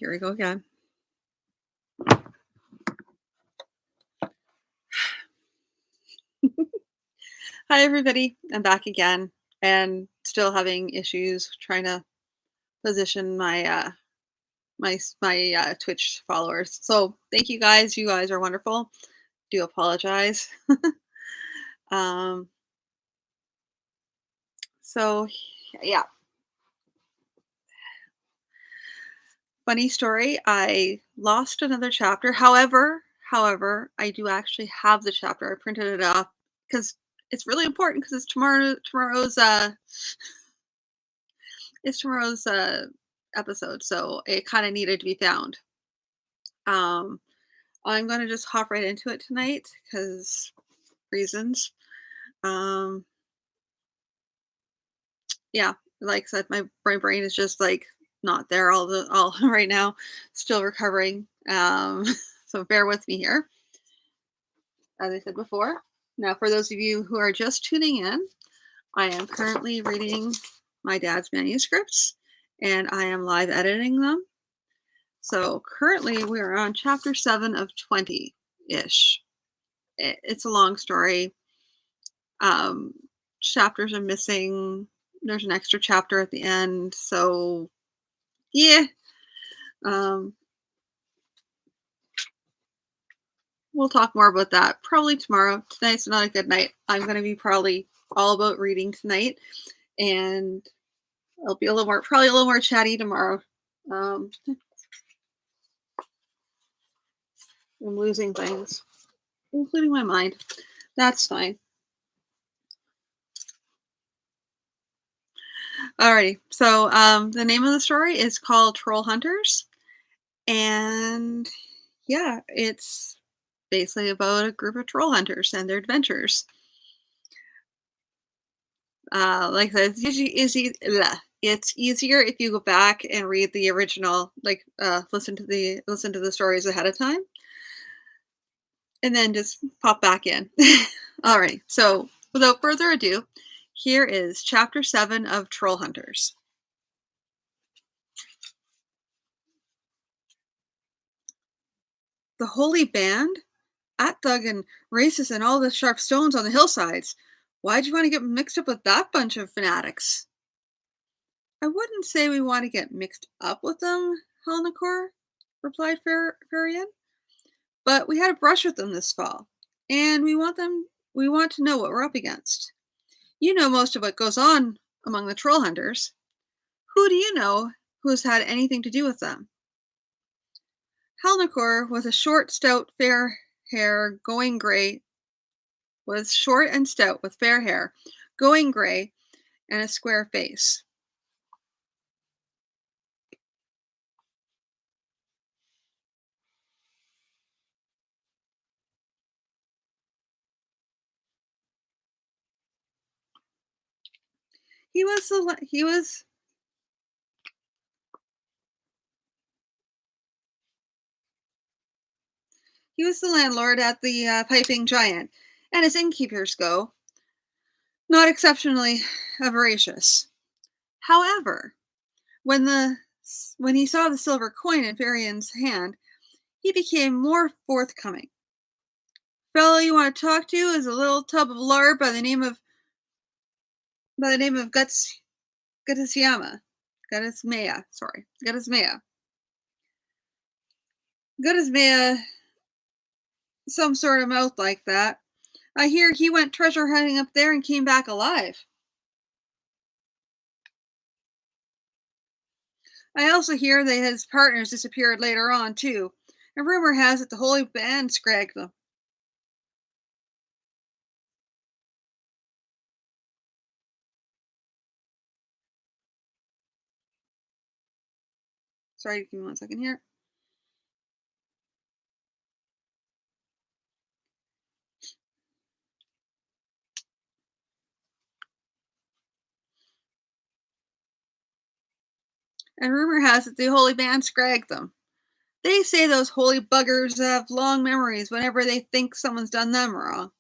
Here we go again. Hi, everybody. I'm back again and still having issues trying to position my Twitch followers. So thank you guys. You guys are wonderful. Do apologize. Um, so yeah, funny story. I lost another chapter. However, I do actually have the chapter. I printed it off because it's really important because it's tomorrow's episode, so it kind of needed to be found. Um, I'm gonna just hop right into it tonight because reasons. Um, yeah, like I said, my brain is just like not there all right now. Still recovering. So bear with me here. As I said before. Now, for those of you who are just tuning in, I am currently reading my dad's manuscripts, and I am live editing them. So currently, we are on chapter 7 of 20 ish. It's a long story. Um, Chapters are missing. There's an extra chapter at the end. So, yeah. Um, we'll talk more about that probably tomorrow. Tonight's not a good night. I'm going to be probably all about reading tonight, and I'll be probably a little more chatty tomorrow. I'm losing things, including my mind. That's fine. Alrighty. So the name of the story is called Trollhunters, and yeah, it's basically about a group of troll hunters and their adventures. Like I said, it's usually easy. It's easier if you go back and read the original, like listen to the stories ahead of time, and then just pop back in. Alrighty. So without further ado, here is chapter 7 of Troll Hunters. The holy band? Atthug and races and all the sharp stones on the hillsides. Why'd you want to get mixed up with that bunch of fanatics? I wouldn't say we want to get mixed up with them, Helnikor, replied Farian, but we had a brush with them this fall, and we want to know what we're up against. You know most of what goes on among the troll hunters. Who do you know who has had anything to do with them? Helnikor was a short, stout, fair hair, going gray, was short and stout with fair hair, going gray, and a square face. He was the la- he was the landlord at the Piping Giant, and his innkeepers go not exceptionally voracious. However, when the when he saw the silver coin in Farian's hand, he became more forthcoming. Fellow you want to talk to is a little tub of lard by the name of Guttismaya. Guttismaya. Guttismaya, some sort of mouth like that. I hear he went treasure hunting up there and came back alive. I also hear that his partners disappeared later on, too, and rumor has it the Holy Band scragged them. Sorry, give me 1 second here. And rumor has it the Holy Band scragged them. They say those holy buggers have long memories whenever they think someone's done them wrong.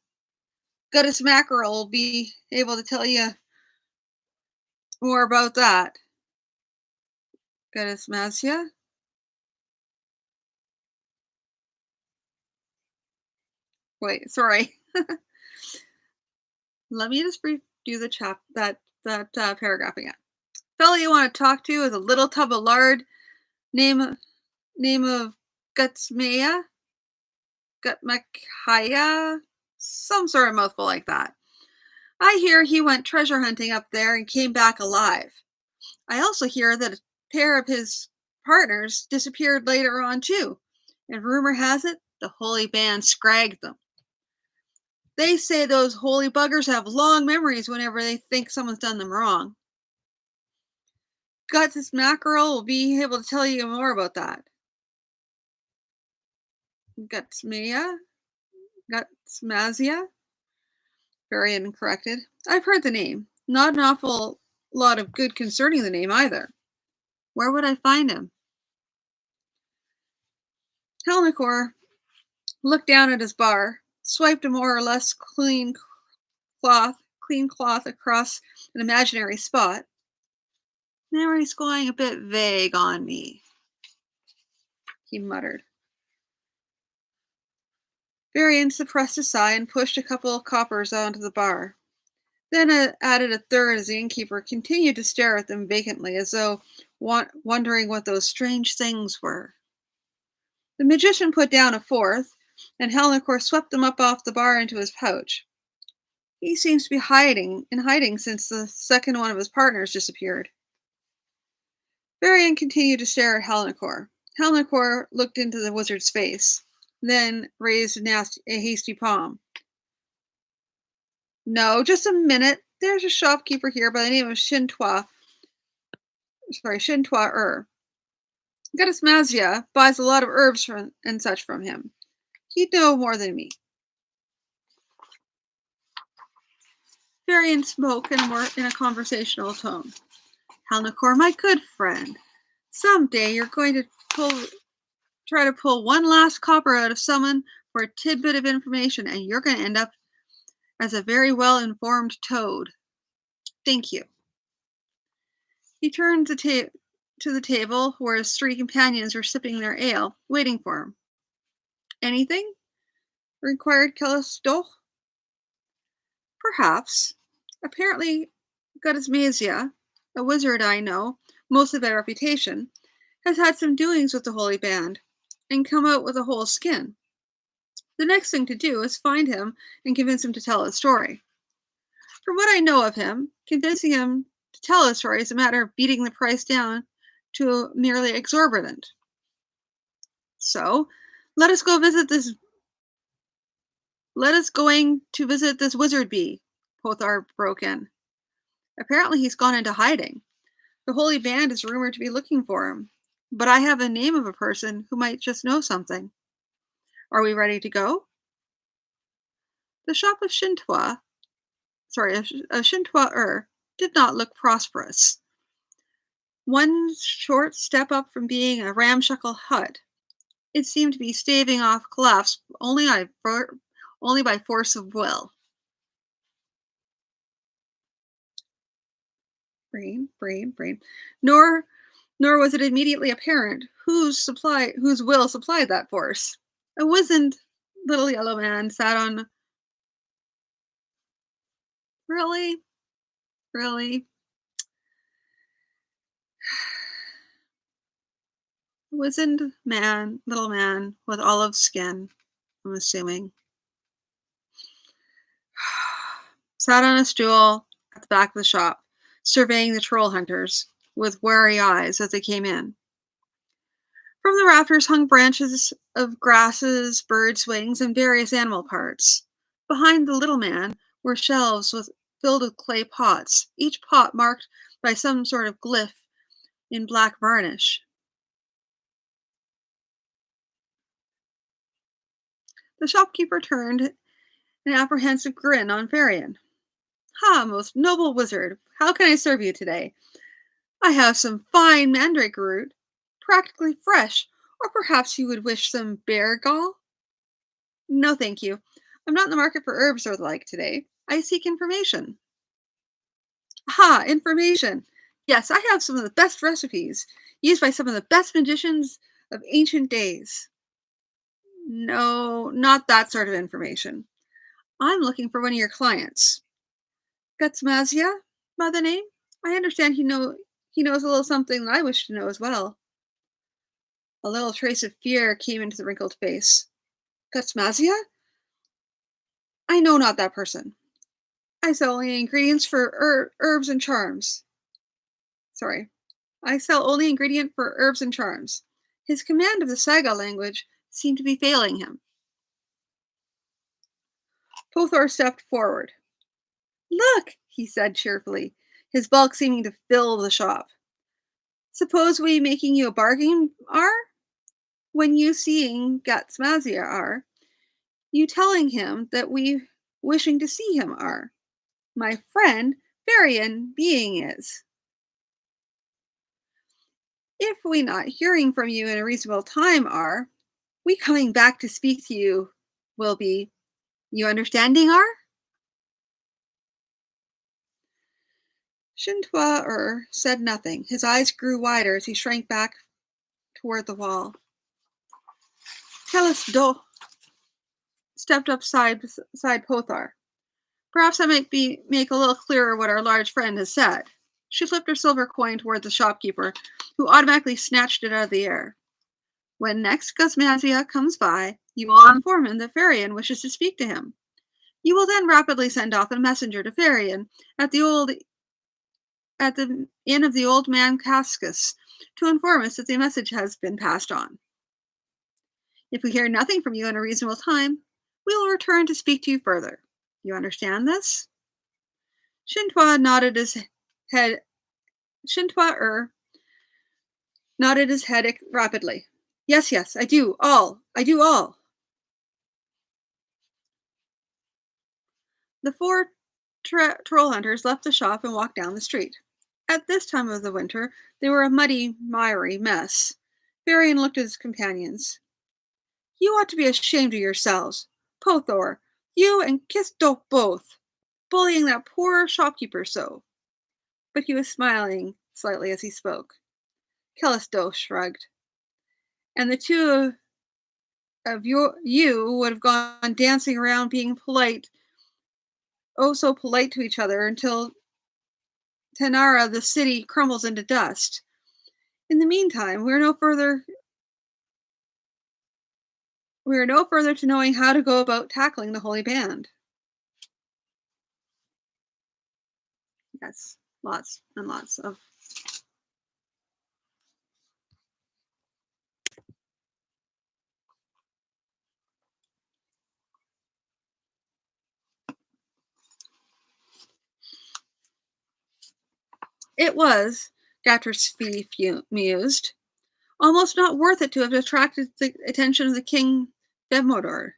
Guttis Mackerel will be able to tell you more about that. Guttis Masya? Wait, sorry. Let me just redo the paragraph again. Fellow you want to talk to is a little tub of lard. Name name of Gutsmaya, Gutmakaya, some sort of mouthful like that. I hear he went treasure hunting up there and came back alive. I also hear that a pair of his partners disappeared later on too, and rumor has it the holy band scragged them. They say those holy buggers have long memories whenever they think someone's done them wrong. Guts' mackerel will be able to tell you more about that. Gutsmia? Gutsmazia? Varian corrected. I've heard the name. Not an awful lot of good concerning the name either. Where would I find him? Helnikor looked down at his bar, swiped a more or less clean cloth across an imaginary spot. Now he's going a bit vague on me, he muttered. Varian suppressed a sigh and pushed a couple of coppers onto the bar. Then added a third as the innkeeper continued to stare at them vacantly, as though wondering what those strange things were. The magician put down a fourth, and Helnikor swept them up off the bar into his pouch. He seems to be hiding since the second one of his partners disappeared. Varian continued to stare at Helnikor. Helnikor looked into the wizard's face, then raised a hasty palm. No, just a minute. There's a shopkeeper here by the name of Shintua. Shintua. Gadismazia buys a lot of herbs and such from him. He'd know more than me. Varian spoke in a conversational tone. Helnikor, my good friend, someday you're going to try to pull one last copper out of someone for a tidbit of information, and you're going to end up as a very well-informed toad. Thank you. He turned to the table where his three companions were sipping their ale, waiting for him. Anything? Inquired Callisto. Perhaps. Apparently, Godismazia, a wizard I know, mostly by reputation, has had some doings with the Holy Band, and come out with a whole skin. The next thing to do is find him and convince him to tell his story. From what I know of him, convincing him to tell his story is a matter of beating the price down to merely exorbitant. So, let us going to visit this wizard bee, Pothar broke in. Apparently he's gone into hiding. The Holy Band is rumored to be looking for him, but I have a name of a person who might just know something. Are we ready to go? The shop of Shintua did not look prosperous. One short step up from being a ramshackle hut, it seemed to be staving off collapse only by force of will. Brain. Nor was it immediately apparent whose will supplied that force. A wizened little yellow man sat on. Really? Wizened little man with olive skin, I'm assuming. Sat on a stool at the back of the shop, surveying the Trollhunters with wary eyes as they came in. From the rafters hung branches of grasses, birds' wings, and various animal parts. Behind the little man were shelves filled with clay pots, each pot marked by some sort of glyph in black varnish. The shopkeeper turned an apprehensive grin on Varian. Ha, most noble wizard, how can I serve you today? I have some fine mandrake root, practically fresh, or perhaps you would wish some bear gall? No, thank you. I'm not in the market for herbs or the like today. I seek information. Ha, information. Yes, I have some of the best recipes, used by some of the best magicians of ancient days. No, not that sort of information. I'm looking for one of your clients. Gutsmazia, by the name? I understand he knows a little something that I wish to know as well. A little trace of fear came into the wrinkled face. Gutsmazia? I know not that person. I sell only ingredients for herbs and charms. Sorry. I sell only ingredient for herbs and charms. His command of the Saga language seemed to be failing him. Pothor stepped forward. Look, he said cheerfully, his bulk seeming to fill the shop. Suppose we making you a bargain are? When you seeing Gatsmazia are, you telling him that we wishing to see him are. My friend, Varian being is. If we not hearing from you in a reasonable time are, we coming back to speak to you will be. You understanding are? Shintua said nothing. His eyes grew wider as he shrank back toward the wall. Teles stepped up beside Pothar. Perhaps I might make a little clearer what our large friend has said. She flipped her silver coin toward the shopkeeper, who automatically snatched it out of the air. When next Gusmazia comes by, you will inform him that Farian wishes to speak to him. You will then rapidly send off a messenger to Farian at the inn of the old man Cascus to inform us that the message has been passed on. If we hear nothing from you in a reasonable time, we will return to speak to you further. You understand this? Shintua nodded his head. Shintua nodded his head rapidly. Yes, yes, I do all. I do all. The four troll hunters left the shop and walked down the street. At this time of the winter, they were a muddy, miry mess. Varian looked at his companions. You ought to be ashamed of yourselves. Pothor, you and Kisto both, bullying that poor shopkeeper so. But he was smiling slightly as he spoke. Callisto shrugged. And the two of you would have gone dancing around being polite, oh so polite to each other until Tanara, the city, crumbles into dust. In the meantime, we are no further to knowing how to go about tackling the Holy Band. Yes, lots and lots of. It was, Gattersby mused, almost not worth it to have attracted the attention of the King Demodor.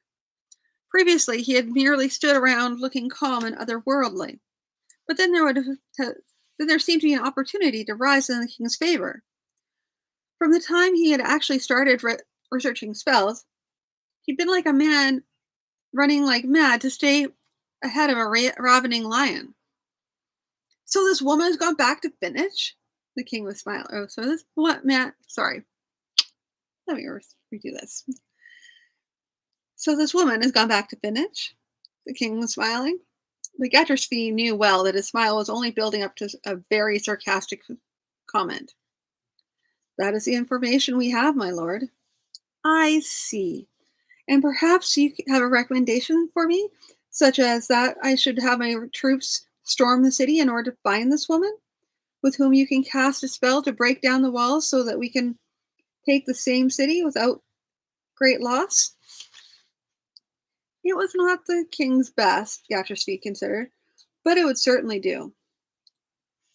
Previously, he had merely stood around looking calm and otherworldly. But then there seemed to be an opportunity to rise in the king's favor. From the time he had actually started researching spells, he'd been like a man running like mad to stay ahead of a ravening lion. So this woman has gone back to finish? The king was smiling. Oh, so this what man? Sorry, let me redo this. So this woman has gone back to finish? The king was smiling. The Gattersby knew well that his smile was only building up to a very sarcastic comment. That is the information we have, my lord. I see. And perhaps you have a recommendation for me, such as that I should have my troops storm the city in order to find this woman, with whom you can cast a spell to break down the walls so that we can take the same city without great loss? It was not the king's best, Gattersby considered, but it would certainly do.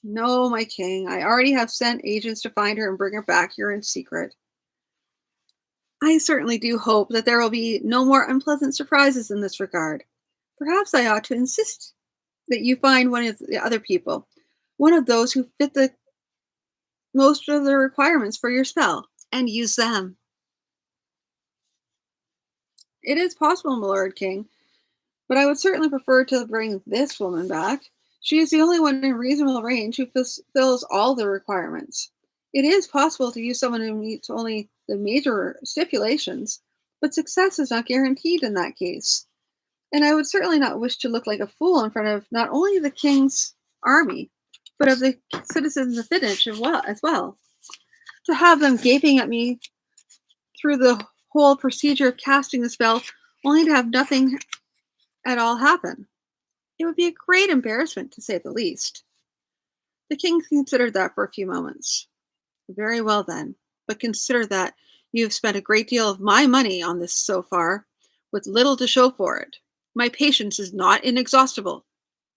No, my king, I already have sent agents to find her and bring her back here in secret. I certainly do hope that there will be no more unpleasant surprises in this regard. Perhaps I ought to insist that you find one of the other people, one of those who fit the most of the requirements for your spell, and use them. It is possible, my lord king, but I would certainly prefer to bring this woman back. She is the only one in reasonable range who fulfills all the requirements. It is possible to use someone who meets only the major stipulations, But success is not guaranteed in that case. And I would certainly not wish to look like a fool in front of not only the king's army, but of the citizens of Finnish as well. To have them gaping at me through the whole procedure of casting the spell, only to have nothing at all happen. It would be a great embarrassment, to say the least. The king considered that for a few moments. Very well, then, but consider that you have spent a great deal of my money on this so far, with little to show for it. My patience is not inexhaustible.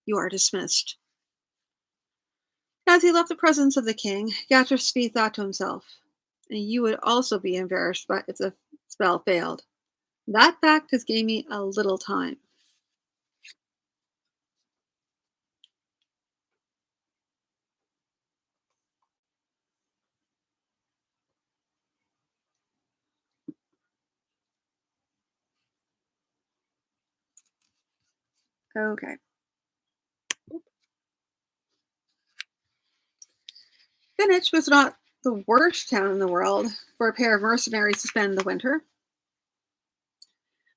You are dismissed. As he left the presence of the king, Gatersby thought to himself, and you would also be embarrassed if the spell failed. That fact has gained me a little time. Okay. Greenwich was not the worst town in the world for a pair of mercenaries to spend the winter,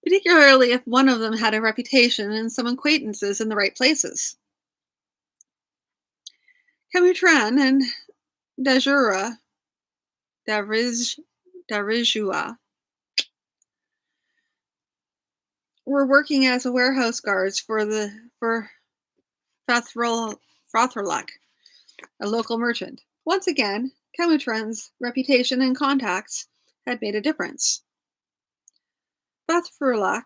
particularly if one of them had a reputation and some acquaintances in the right places. Camitran and Dajura, Darij, Darijua, were working as a warehouse guards for Frotherluck, a local merchant. Once again, Camitran's reputation and contacts had made a difference. Frotherluck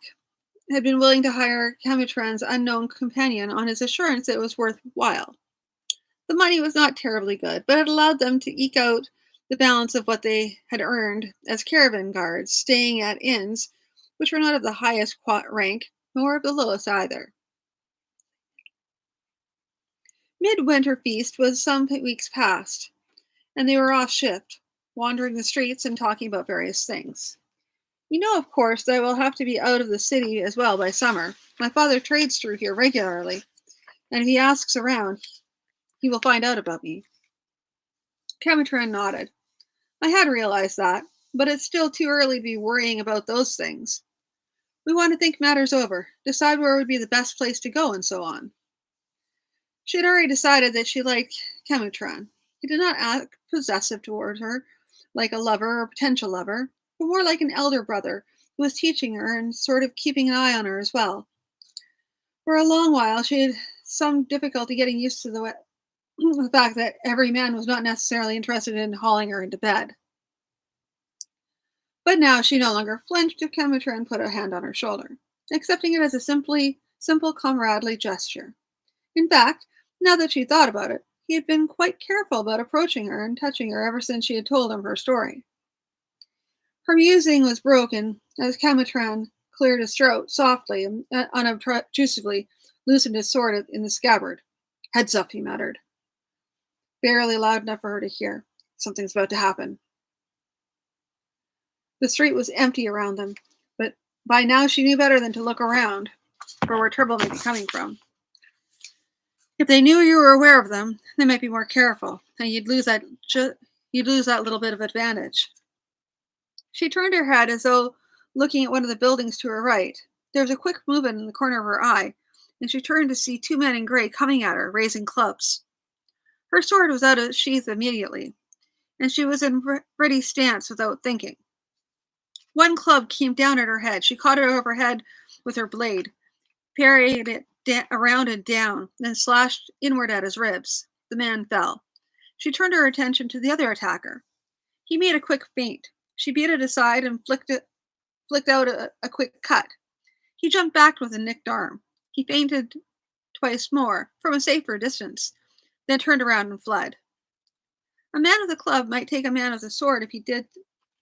had been willing to hire Camitran's unknown companion on his assurance it was worthwhile. The money was not terribly good, but it allowed them to eke out the balance of what they had earned as caravan guards, staying at inns which were not of the highest rank, nor of the lowest either. Midwinter feast was some weeks past, and they were off shift, wandering the streets and talking about various things. You know, of course, that I will have to be out of the city as well by summer. My father trades through here regularly, and if he asks around, he will find out about me. Camitran nodded. I had realized that, but it's still too early to be worrying about those things. We want to think matters over, decide where would be the best place to go, and so on. She had already decided that she liked Camitran. He did not act possessive toward her, like a lover or potential lover, but more like an elder brother who was teaching her and sort of keeping an eye on her as well. For a long while, she had some difficulty getting used to the fact that every man was not necessarily interested in hauling her into bed. But now she no longer flinched if Camitran put a hand on her shoulder, accepting it as a simple comradely gesture. In fact, now that she thought about it, he had been quite careful about approaching her and touching her ever since she had told him her story. Her musing was broken as Camitran cleared his throat softly and unobtrusively loosened his sword in the scabbard. Heads up, he muttered, barely loud enough for her to hear. Something's about to happen. The street was empty around them, but by now she knew better than to look around for where trouble might be coming from. If they knew you were aware of them, they might be more careful, and you'd lose that little bit of advantage. She turned her head as though looking at one of the buildings to her right. There was a quick movement in the corner of her eye, and she turned to see two men in gray coming at her, raising clubs. Her sword was out of sheath immediately, and she was in ready stance without thinking. One club came down at her head. She caught it over her head with her blade, parried it around and down, then slashed inward at his ribs. The man fell. She turned her attention to the other attacker. He made a quick feint. She beat it aside and flicked out a quick cut. He jumped back with a nicked arm. He feinted twice more, from a safer distance, then turned around and fled. A man with a club might take a man with a sword if he did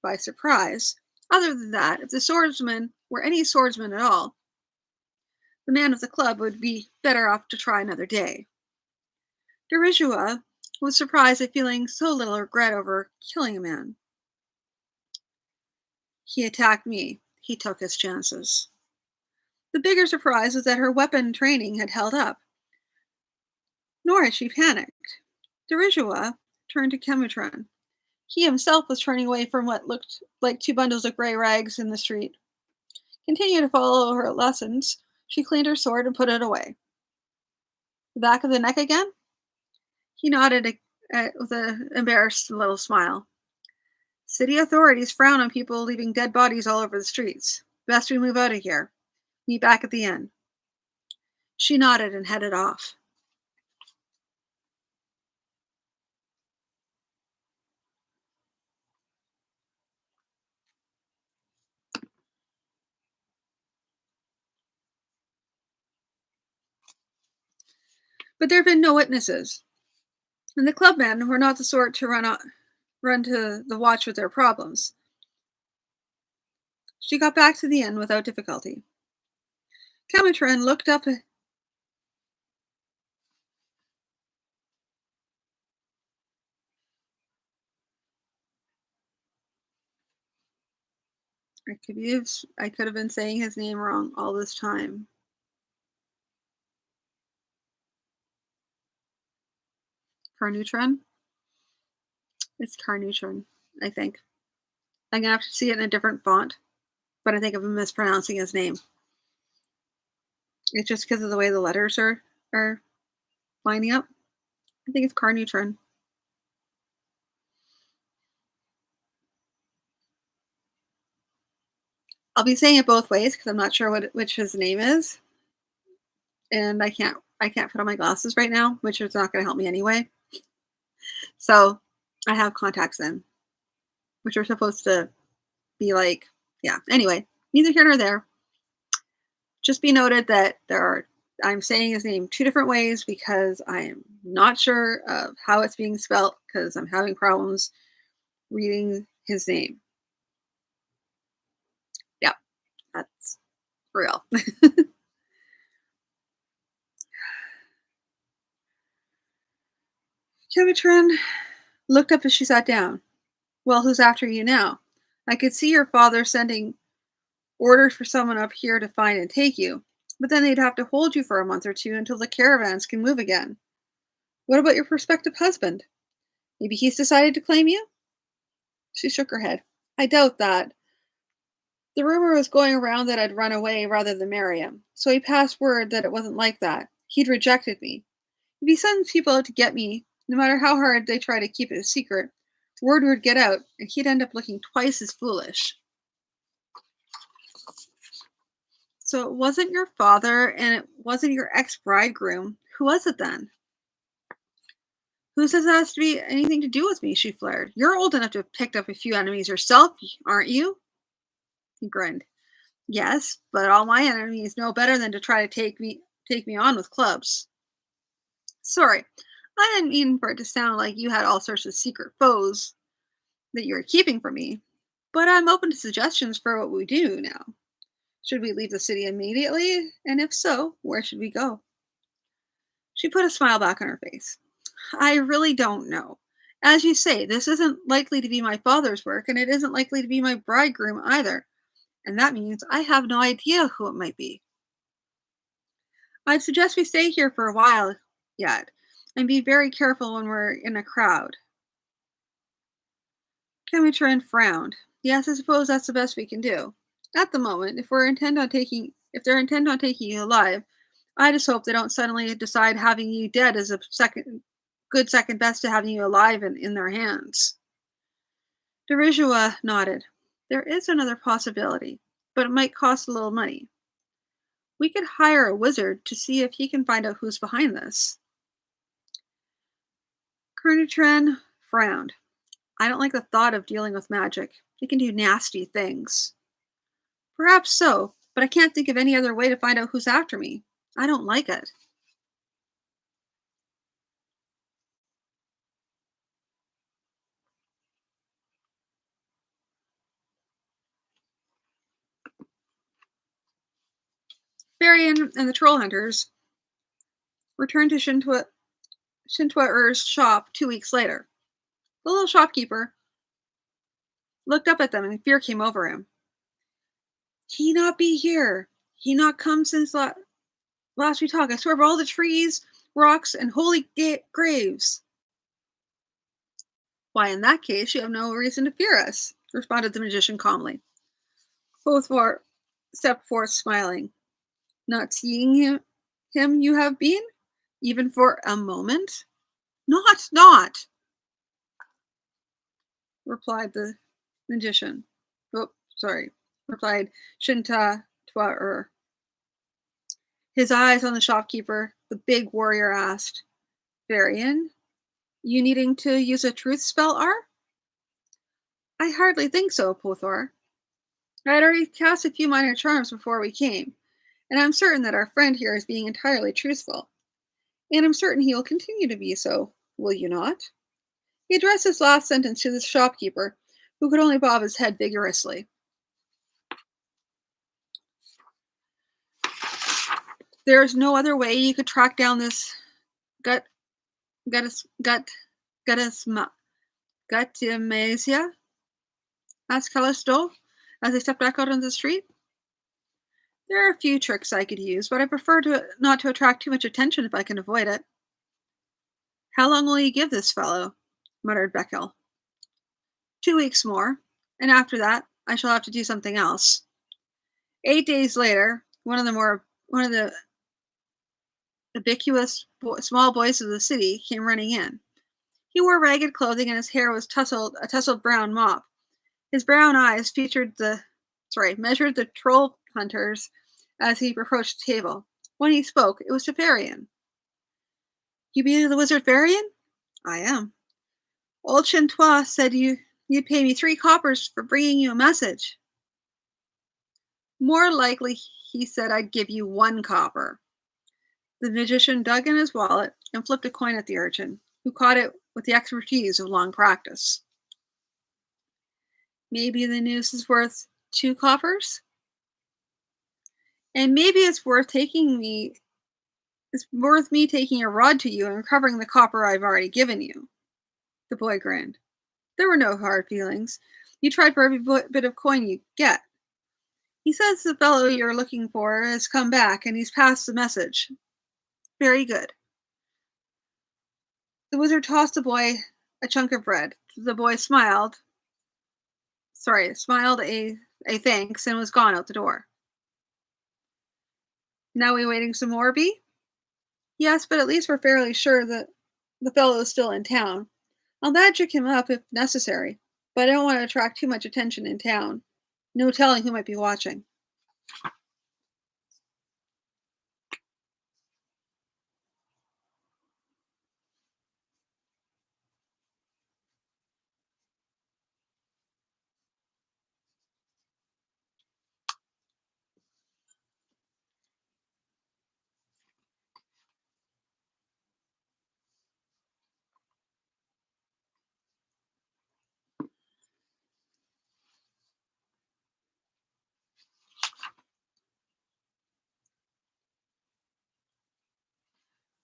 by surprise. Other than that, if the swordsman were any swordsman at all, the man with the club would be better off to try another day. Derishua was surprised at feeling so little regret over killing a man. He attacked me. He took his chances. The bigger surprise was that her weapon training had held up. Nor had she panicked. Derishua turned to Kemitran. He himself was turning away from what looked like two bundles of gray rags in the street. Continue to follow her lessons. She cleaned her sword and put it away. The back of the neck again? He nodded with an embarrassed little smile. City authorities frown on people leaving dead bodies all over the streets. Best we move out of here. Meet back at the inn. She nodded and headed off. But there have been no witnesses, and the clubmen were not the sort to run to the watch with their problems. She got back to the inn without difficulty. Camatrin looked up. I could have been saying his name wrong all this time. Carnutron? It's Carnutron, I think. I'm gonna have to see it in a different font, but I think I'm mispronouncing his name. It's just because of the way the letters are lining up. I think it's Carnutron. I'll be saying it both ways because I'm not sure which his name is, and I can't put on my glasses right now, which is not going to help me anyway. So I have contacts in, which are supposed to be like, yeah. Anyway, neither here nor there. Just be noted that I'm saying his name two different ways because I am not sure of how it's being spelt because I'm having problems reading his name. Yeah, that's real. Kimitrin looked up as she sat down. Well, who's after you now? I could see your father sending orders for someone up here to find and take you, but then they'd have to hold you for a month or two until the caravans can move again. What about your prospective husband? Maybe he's decided to claim you? She shook her head. I doubt that. The rumor was going around that I'd run away rather than marry him, so he passed word that it wasn't like that. He'd rejected me. If he sends people out to get me, no matter how hard they try to keep it a secret, word would get out, and he'd end up looking twice as foolish. So it wasn't your father, and it wasn't your ex bridegroom. Who was it then? Who says that has to be anything to do with me? She flared. You're old enough to have picked up a few enemies yourself, aren't you? He grinned. Yes, but all my enemies know better than to try to take me on with clubs. Sorry, I didn't mean for it to sound like you had all sorts of secret foes that you were keeping from me. But I'm open to suggestions for what we do now. Should we leave the city immediately? And if so, where should we go? She put a smile back on her face. I really don't know. As you say, this isn't likely to be my father's work, and it isn't likely to be my bridegroom either. And that means I have no idea who it might be. I'd suggest we stay here for a while yet, and be very careful when we're in a crowd. Kemitran frowned. Yes, I suppose that's the best we can do. At the moment, if they're intent on taking you alive, I just hope they don't suddenly decide having you dead is a second best to having you alive and in their hands. Derishua nodded. There is another possibility, but it might cost a little money. We could hire a wizard to see if he can find out who's behind this. Kernitran frowned. I don't like the thought of dealing with magic. It can do nasty things. Perhaps so, but I can't think of any other way to find out who's after me. I don't like it. Varian and the Trollhunters returned to Shintua shop 2 weeks later. The little shopkeeper looked up at them and fear came over him. He not be here. He not come since last we talked. I swear by all the trees, rocks, and holy graves. Why, in that case, you have no reason to fear us, responded the magician calmly. Both were. stepped forth smiling. Not seeing him you have been? Even for a moment? Not, replied the magician. Oh, sorry, replied Shinta Twa. His eyes on the shopkeeper, the big warrior asked, Varian, you needing to use a truth spell, are? I hardly think so, Pothor. I had already cast a few minor charms before we came, and I'm certain that our friend here is being entirely truthful. And I'm certain he will continue to be so, will you not? He addressed his last sentence to the shopkeeper, who could only bob his head vigorously. There is no other way you could track down this gut guttis gut guttisma guttimasia? Asked Callisto as they stepped back out on the street. There are a few tricks I could use, but I prefer not to attract too much attention if I can avoid it. How long will you give this fellow? Muttered Beckel. 2 weeks more, and after that I shall have to do something else. 8 days later, one of the ubiquitous small boys of the city came running in. He wore ragged clothing and his hair was a tousled brown mop. His brown eyes measured the troll hunters as he approached the table. When he spoke, it was to Varian. You be the wizard Varian? I am. Old Chantois said you'd pay me 3 coppers for bringing you a message. More likely, he said I'd give you 1 copper. The magician dug in his wallet and flipped a coin at the urchin, who caught it with the expertise of long practice. Maybe the news is worth 2 coppers? And maybe it's worth me taking a rod to you and recovering the copper I've already given you. The boy grinned. There were no hard feelings. You tried for every bit of coin you get. He says the fellow you're looking for has come back and he's passed the message. Very good. The wizard tossed the boy a chunk of bread. The boy smiled a thanks and was gone out the door. Now we waiting some more, Bee? Yes, but at least we're fairly sure that the fellow is still in town. I'll magic him up if necessary, but I don't want to attract too much attention in town. No telling who might be watching.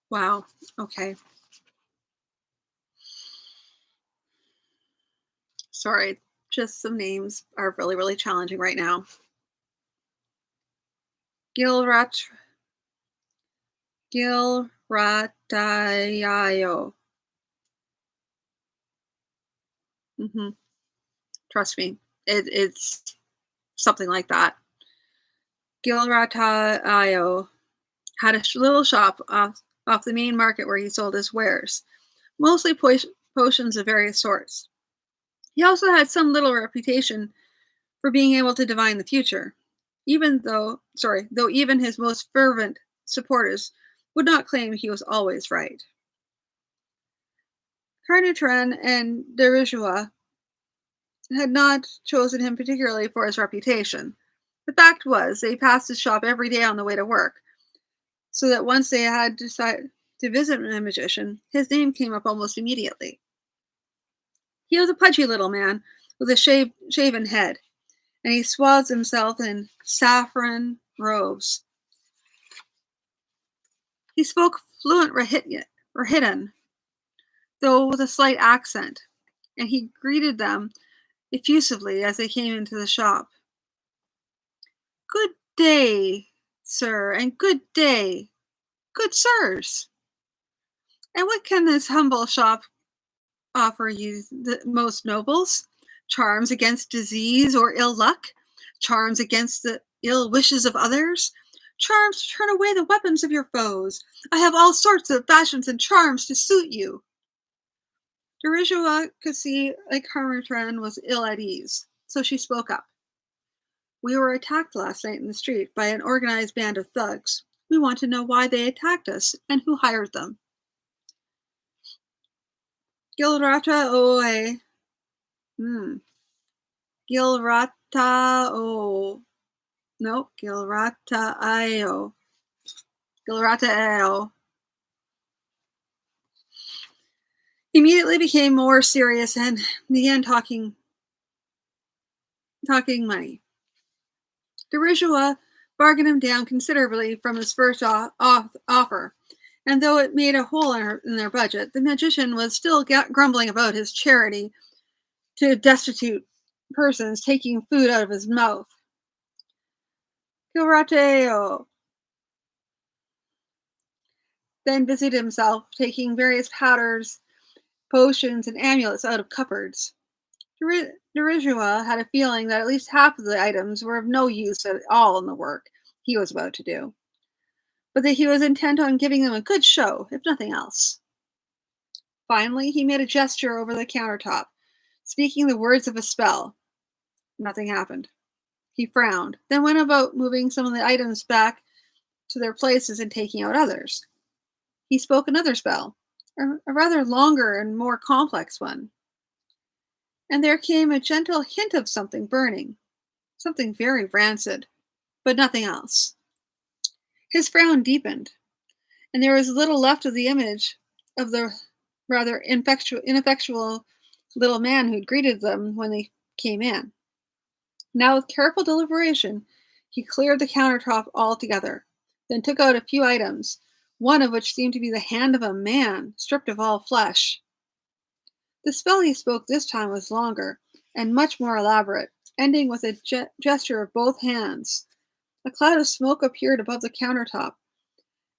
Wow. Okay. Sorry. Just some names are really, really challenging right now. Gilrat Gilratayo. hmm Trust me. It's something like that. Gilratayo had a little shop off the main market where he sold his wares, mostly potions of various sorts. He also had some little reputation for being able to divine the future, though even his most fervent supporters would not claim he was always right. Carnutran and Derishua had not chosen him particularly for his reputation. The fact was, they passed his shop every day on the way to work, so that once they had decided to visit a magician, his name came up almost immediately. He was a pudgy little man with a shaven head, and he swathed himself in saffron robes. He spoke fluent Rahitan, though with a slight accent, and he greeted them effusively as they came into the shop. Good day, sir, and good day, good sirs. And what can this humble shop offer you, the most nobles? Charms against disease or ill luck? Charms against the Ill wishes of others? Charms to turn away the weapons of your foes. I have all sorts of fashions and charms to suit you. Derishua could see like Harmatran was ill at ease, so she spoke up. We were attacked last night in the street by an organized band of thugs. We want to know why they attacked us and who hired them. Gilrata oe. Hmm. Gilrata o. No, Gilrata io. Gilrata eo. He immediately became more serious and began talking money. Derishua bargained him down considerably from his first offer, and though it made a hole in their budget, the magician was still grumbling about his charity to destitute persons taking food out of his mouth. Gilrateo then busied himself taking various powders, potions, and amulets out of cupboards. Derishua had a feeling that at least half of the items were of no use at all in the work he was about to do, but that he was intent on giving them a good show, if nothing else. Finally, he made a gesture over the countertop, speaking the words of a spell. Nothing happened. He frowned, then went about moving some of the items back to their places and taking out others. He spoke another spell, a rather longer and more complex one, and there came a gentle hint of something burning, something very rancid, but nothing else. His frown deepened, and there was little left of the image of the rather ineffectual little man who'd greeted them when they came in. Now, with careful deliberation, he cleared the countertop altogether, then took out a few items, one of which seemed to be the hand of a man, stripped of all flesh. The spell he spoke this time was longer and much more elaborate, ending with a gesture of both hands. A cloud of smoke appeared above the countertop,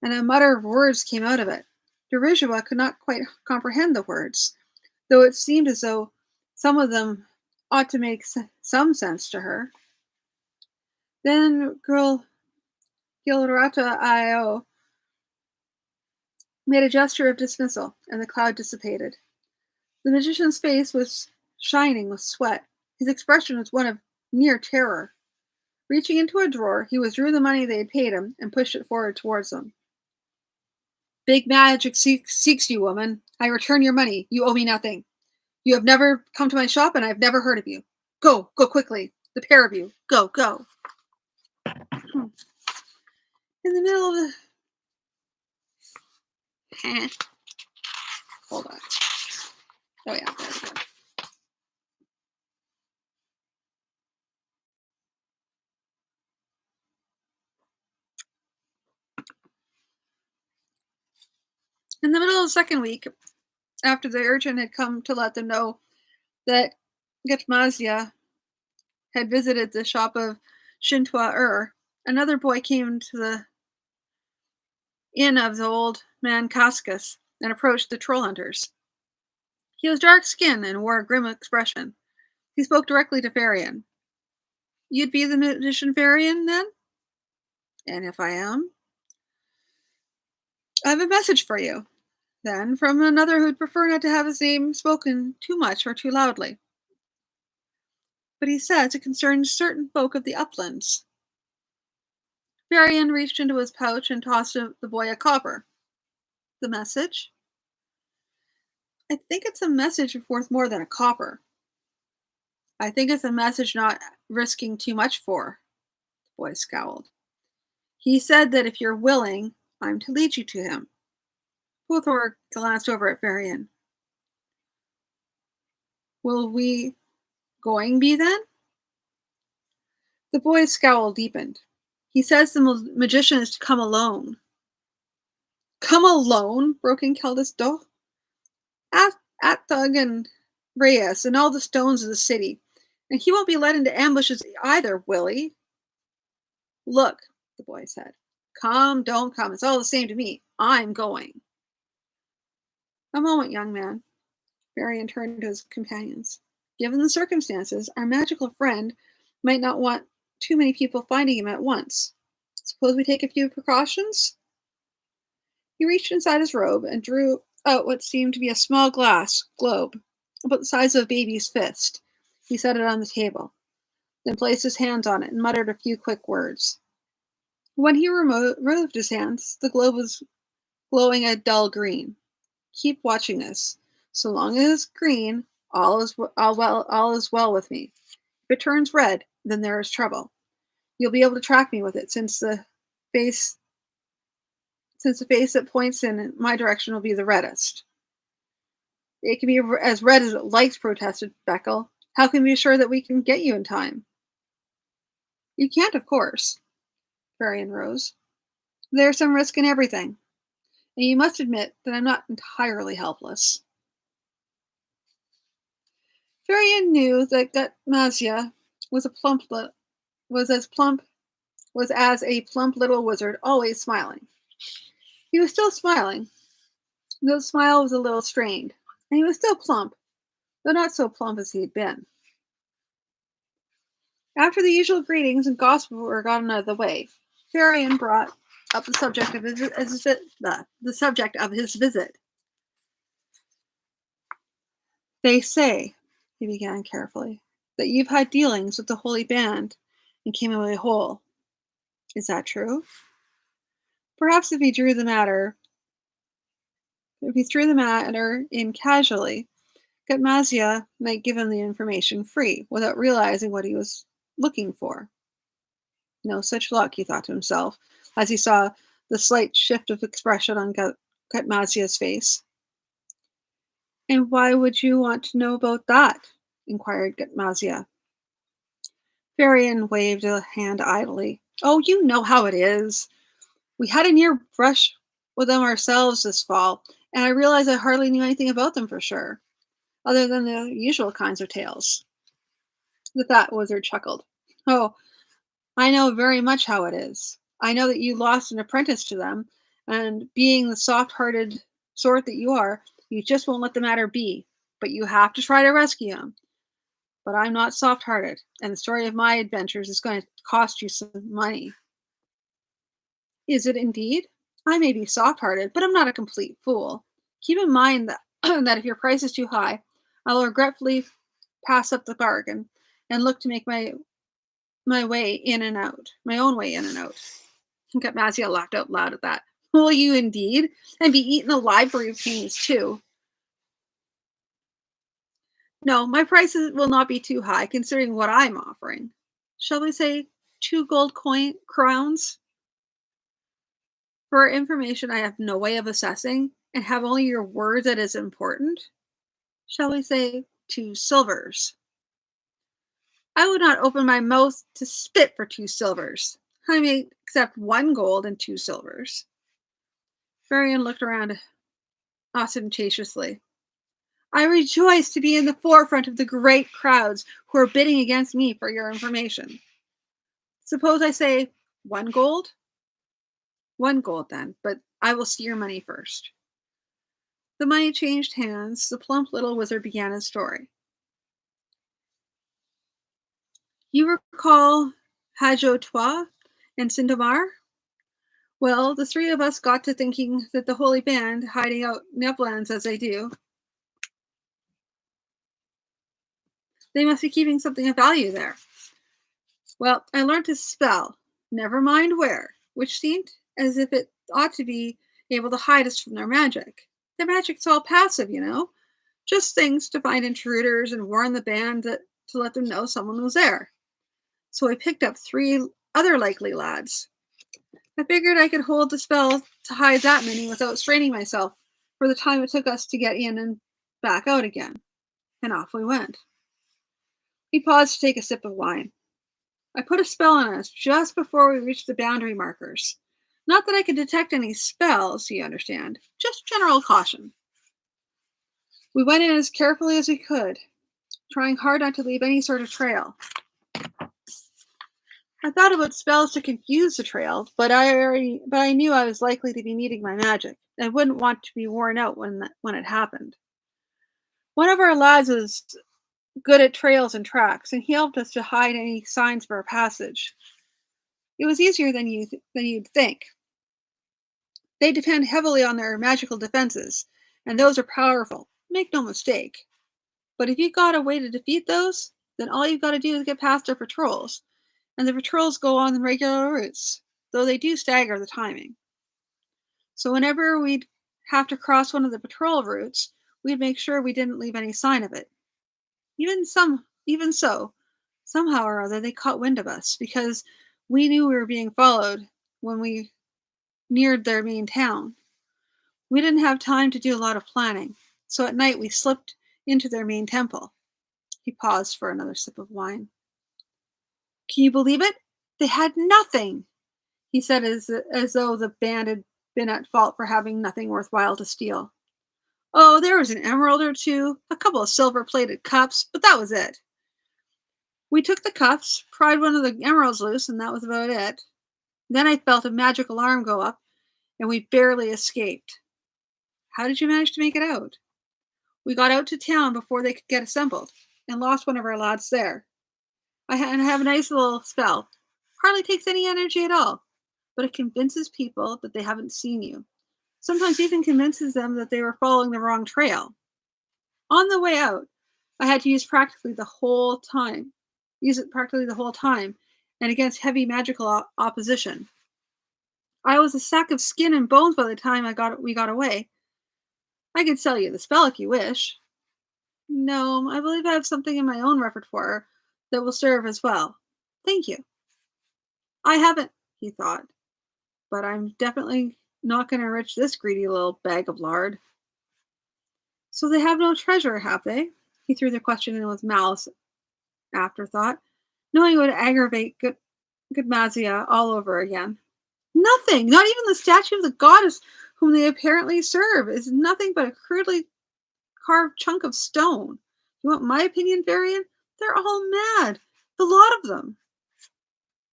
and a mutter of words came out of it. Derishua could not quite comprehend the words, though it seemed as though some of them ought to make some sense to her. Then Gilrata Io made a gesture of dismissal, and the cloud dissipated. The magician's face was shining with sweat. His expression was one of near terror. Reaching into a drawer, he withdrew the money they had paid him and pushed it forward towards them. Big magic seeks you, woman. I return your money. You owe me nothing. You have never come to my shop, and I have never heard of you. Go quickly. The pair of you. Go. In the middle of the... Hold on. Oh, yeah, there we go. In the middle of the second week, after the urchin had come to let them know that Getmazia had visited the shop of Shintua another boy came to the inn of the old man Cascas and approached the Trollhunters. He was dark-skinned and wore a grim expression. He spoke directly to Farion. You'd be the magician Farion, then? And if I am? I have a message for you, then, from another who'd prefer not to have his name spoken too much or too loudly. But he says it concerns certain folk of the uplands. Farion reached into his pouch and tossed the boy a copper. The message? I think it's a message worth more than a copper. I think it's a message not risking too much for, the boy scowled. He said that if you're willing, I'm to lead you to him. Puthor glanced over at Farion. Will we going be then? The boy's scowl deepened. He says the magician is to come alone. Come alone? Broke in Keldis Do. Thug and Reyes and all the stones of the city. And he won't be led into ambushes either, will he? Look, the boy said. Come, don't come. It's all the same to me. I'm going. A moment, young man. Varian turned to his companions. Given the circumstances, our magical friend might not want too many people finding him at once. Suppose we take a few precautions? He reached inside his robe and drew out what seemed to be a small glass globe, about the size of a baby's fist. He set it on the table, then placed his hands on it and muttered a few quick words. When he removed his hands, the globe was glowing a dull green. Keep watching this. So long as it's green, all is well with me. If it turns red, then there is trouble. You'll be able to track me with it face since the face that points in my direction will be the reddest. It can be as red as it likes, protested Beckel. How can we be sure that we can get you in time? You can't, of course. Varian rose. There's some risk in everything, and you must admit that I'm not entirely helpless. Varian knew that Gutmazia was a was as plump was as a plump little wizard, always smiling. He was still smiling, though the smile was a little strained, and he was still plump, though not so plump as he had been. After the usual greetings and gossip were gotten out of the way, Varian brought up the subject of the subject of his visit. They say, he began carefully, that you've had dealings with the Holy Band and came away whole. Is that true? Perhaps if he threw the matter in casually, Gutmazia might give him the information free, without realizing what he was looking for. No such luck, he thought to himself, as he saw the slight shift of expression on Gutmazia's face. And why would you want to know about that? Inquired Gutmazia. Varian waved a hand idly. Oh, you know how it is. We had a near brush with them ourselves this fall, and I realized I hardly knew anything about them for sure, other than the usual kinds of tales. The fat wizard chuckled. Oh, I know very much how it is. I know that you lost an apprentice to them, and being the soft-hearted sort that you are, you just won't let the matter be. But you have to try to rescue him. But I'm not soft-hearted, and the story of my adventures is going to cost you some money. Is it indeed? I may be soft-hearted, but I'm not a complete fool. Keep in mind that that if your price is too high, I will regretfully pass up the bargain and look to make my way in and out, my own way in and out. Gutmazia laughed out loud at that. Will you indeed? And be eaten alive for your pains too. No, my prices will not be too high, considering what I'm offering. Shall we say 2 gold crowns? For information I have no way of assessing, and have only your word that is important? Shall we say 2 silvers? I would not open my mouth to spit for 2 silvers. I may accept 1 gold and 2 silvers. Varian looked around ostentatiously. I rejoice to be in the forefront of the great crowds who are bidding against me for your information. Suppose I say 1 gold? 1 gold then, but I will see your money first. The money changed hands. The plump little wizard began his story. You recall Hajotois and Sindomar? Well, the 3 of us got to thinking that the Holy Band, hiding out in the uplands as they do, they must be keeping something of value there. Well, I learned to spell, never mind where, which seemed as if it ought to be able to hide us from their magic. Their magic's all passive, you know, just things to find intruders and warn the band to let them know someone was there. So I picked up 3 other likely lads. I figured I could hold the spell to hide that many without straining myself for the time it took us to get in and back out again. And off we went. He paused to take a sip of wine. I put a spell on us just before we reached the boundary markers. Not that I could detect any spells, you understand, just general caution. We went in as carefully as we could, trying hard not to leave any sort of trail. I thought about spells to confuse the trail, but I knew I was likely to be needing my magic. I wouldn't want to be worn out when it happened. One of our lads good at trails and tracks, and he helped us to hide any signs of our passage. It was easier than you'd think. They depend heavily on their magical defenses, and those are powerful. Make no mistake. But if you've got a way to defeat those, then all you've got to do is get past their patrols, and the patrols go on the regular routes, though they do stagger the timing. So whenever we'd have to cross one of the patrol routes, we'd make sure we didn't leave any sign of it. Even so, somehow or other they caught wind of us because we knew we were being followed when we neared their main town. We didn't have time to do a lot of planning, so at night we slipped into their main temple. He paused for another sip of wine. Can you believe it? They had nothing, he said as though the band had been at fault for having nothing worthwhile to steal. Oh, there was an emerald or two, a couple of silver plated cups, but that was it. We took the cups, pried one of the emeralds loose, and that was about it. Then I felt a magic alarm go up, and we barely escaped. How did you manage to make it out? We got out to town before they could get assembled, and lost one of our lads there. And I have a nice little spell. Hardly takes any energy at all, but it convinces people that they haven't seen you. Sometimes even convinces them that they were following the wrong trail. On the way out, I had to use it practically the whole time, and against heavy magical opposition. I was a sack of skin and bones by the time we got away. I could sell you the spell if you wish. No, I believe I have something in my own repertoire that will serve as well. Thank you. I haven't, he thought, but I'm definitely not going to enrich this greedy little bag of lard. So they have no treasure, have they? He threw the question in with malice afterthought, knowing it would aggravate good Mazia all over again. Nothing, not even the statue of the goddess whom they apparently serve, is nothing but a crudely carved chunk of stone. You want my opinion, Varian? They're all mad, the lot of them.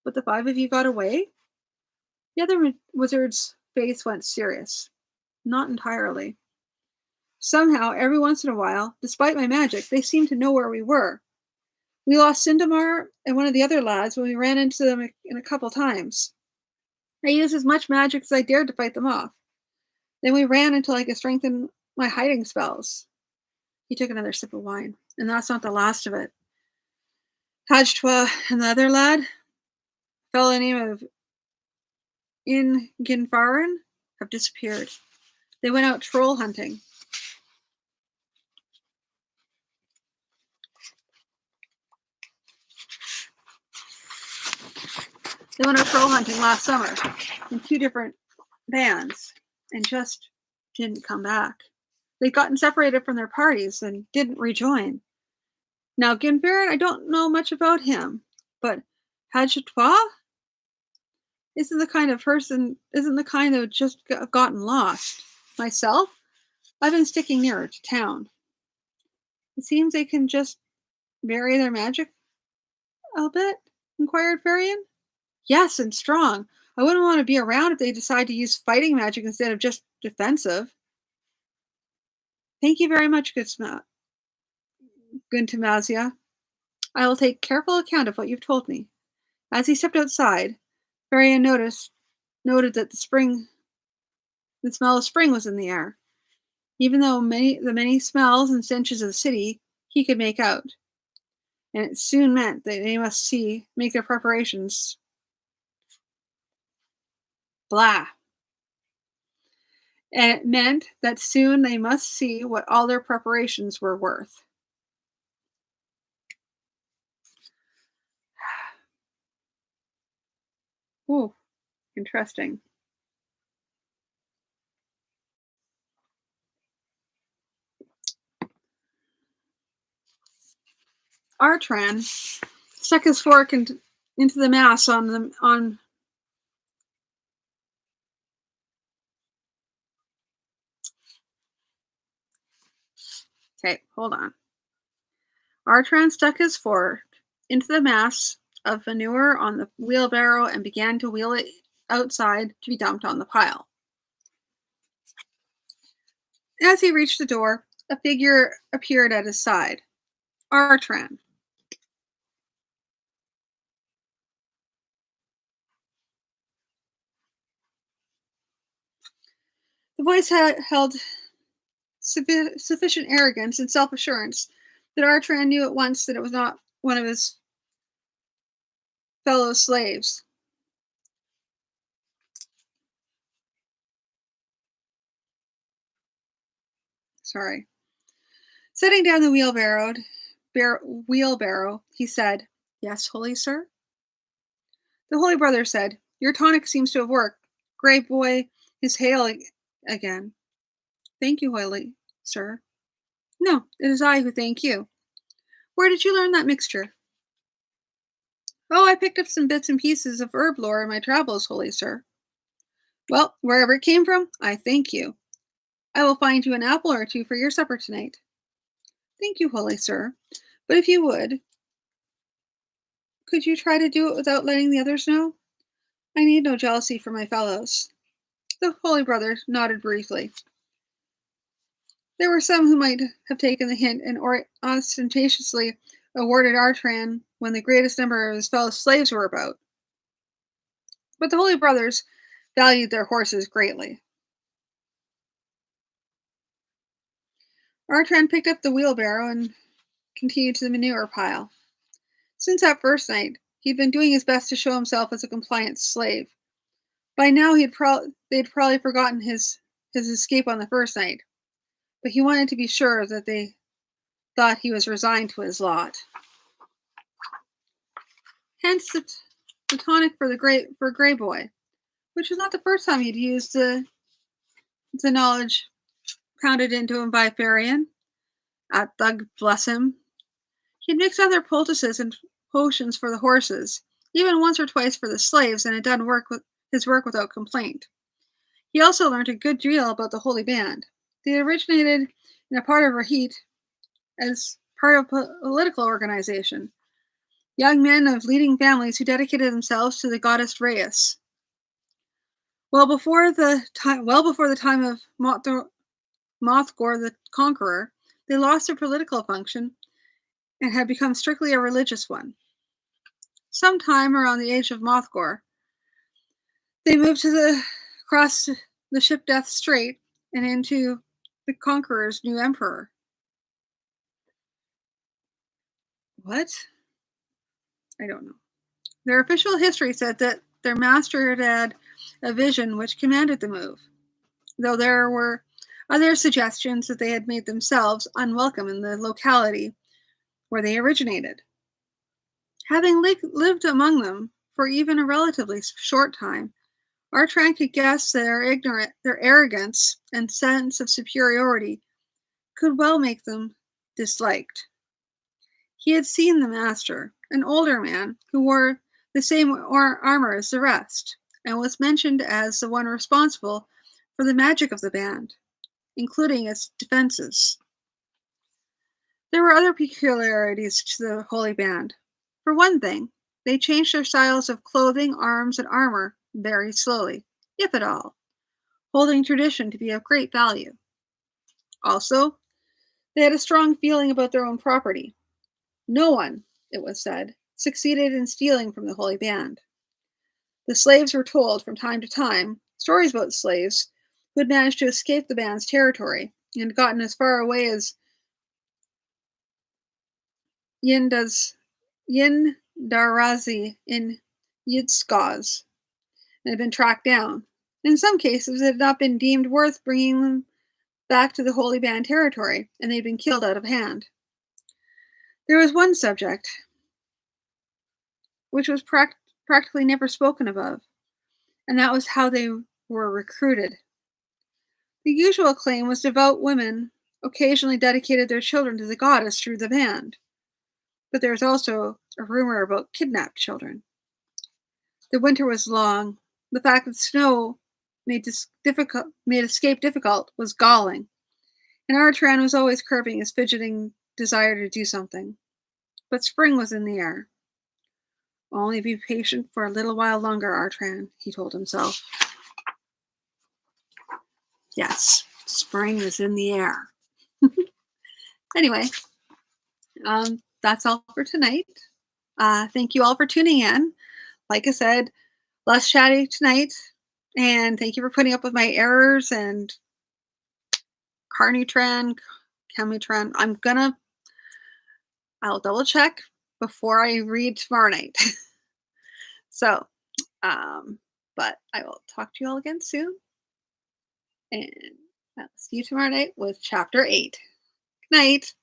But the 5 of you got away? The other wizard's face went serious. Not entirely. Somehow, every once in a while, despite my magic, they seemed to know where we were. We lost Sindamar and one of the other lads when we ran into them in a couple times. I used as much magic as I dared to fight them off. Then we ran until I could strengthen my hiding spells. He took another sip of wine, and that's not the last of it. Hajtwa and the other lad, fellow name of Inginfarin, have disappeared. They went out troll hunting. They went out troll hunting last summer in 2 different bands and just didn't come back. They'd gotten separated from their parties and didn't rejoin. Now, Ginfarin, I don't know much about him, but Hajtwa isn't the kind that would just gotten lost. Myself, I've been sticking nearer to town. It seems they can just vary their magic a bit, inquired Varian. Yes, and strong. I wouldn't want to be around if they decide to use fighting magic instead of just defensive. Thank you very much, good Tamazia. I will take careful account of what you've told me. As he stepped outside, Varian noted that the smell of spring was in the air. Even though the many smells and stenches of the city he could make out. And it soon meant that they must make their preparations. Blah. And it meant that soon they must see what all their preparations were worth. Ooh, interesting. Artran stuck his fork into the mass on. Okay, hold on. Artran stuck his fork into the mass of manure on the wheelbarrow and began to wheel it outside to be dumped on the pile. As he reached the door, a figure appeared at his side. Artran. The voice held sufficient arrogance and self assurance that Artran knew at once that it was not one of his fellow slaves. Sorry. Setting down the wheelbarrow, he said, "Yes, holy sir?" The holy brother said, "Your tonic seems to have worked. Grey boy is again. Thank you, holy sir." "No, it is I who thank you. Where did you learn that mixture?" "Oh, I picked up some bits and pieces of herb lore in my travels, holy sir." "Well, wherever it came from, I thank you. I will find you an apple or two for your supper tonight." "Thank you, holy sir. But if you would, could you try to do it without letting the others know? I need no jealousy for my fellows." The holy brother nodded briefly. There were some who might have taken the hint and ostentatiously awarded Artran when the greatest number of his fellow slaves were about, but the holy brothers valued their horses greatly. Artran picked up the wheelbarrow and continued to the manure pile. Since that first night, he'd been doing his best to show himself as a compliant slave. By now, they'd probably forgotten his escape on the first night, but he wanted to be sure that they thought he was resigned to his lot. Hence the tonic for Grey Boy, which was not the first time he'd used the knowledge pounded into him by Farian. Thug bless him. He'd mixed other poultices and potions for the horses, even once or twice for the slaves, and had done his work without complaint. He also learned a good deal about the Holy Band. They originated in a part of Rahit as part of a political organization. Young men of leading families who dedicated themselves to the goddess Reyes. Well before the time of Mothgor the Conqueror, they lost their political function and had become strictly a religious one. Sometime around the age of Mothgor, they moved across the ship Death Strait and into the Conqueror's new emperor. What? I don't know. Their official history said that their master had had a vision which commanded the move, though there were other suggestions that they had made themselves unwelcome in the locality where they originated. Having lived among them for even a relatively short time, Artran could guess their arrogance and sense of superiority could well make them disliked. He had seen the master, an older man who wore the same armor as the rest, and was mentioned as the one responsible for the magic of the band, including its defenses. There were other peculiarities to the Holy Band. For one thing, they changed their styles of clothing, arms, and armor very slowly, if at all, holding tradition to be of great value. Also, they had a strong feeling about their own property. No one, it was said, succeeded in stealing from the Holy Band. The slaves were told from time to time stories about slaves who had managed to escape the band's territory and gotten as far away as Yindarazi in Yitskaz and had been tracked down. In some cases, it had not been deemed worth bringing them back to the Holy Band territory, and they'd been killed out of hand. There was one subject which was practically never spoken of, and that was how they were recruited. The usual claim was devout women occasionally dedicated their children to the goddess through the band, but there was also a rumor about kidnapped children. The winter was long. The fact that snow made escape difficult was galling, and Artran was always curbing his fidgeting desire to do something. But spring was in the air. Only be patient for a little while longer, Artran, he told himself. Yes, spring is in the air. Anyway, that's all for tonight. Thank you all for tuning in. Like I said, less chatty tonight. And thank you for putting up with my errors and Carnitran, Chemitran. I'll double check before I read tomorrow night. So, um, but I will talk to you all again soon. And I'll see you tomorrow night with chapter 8. Good night.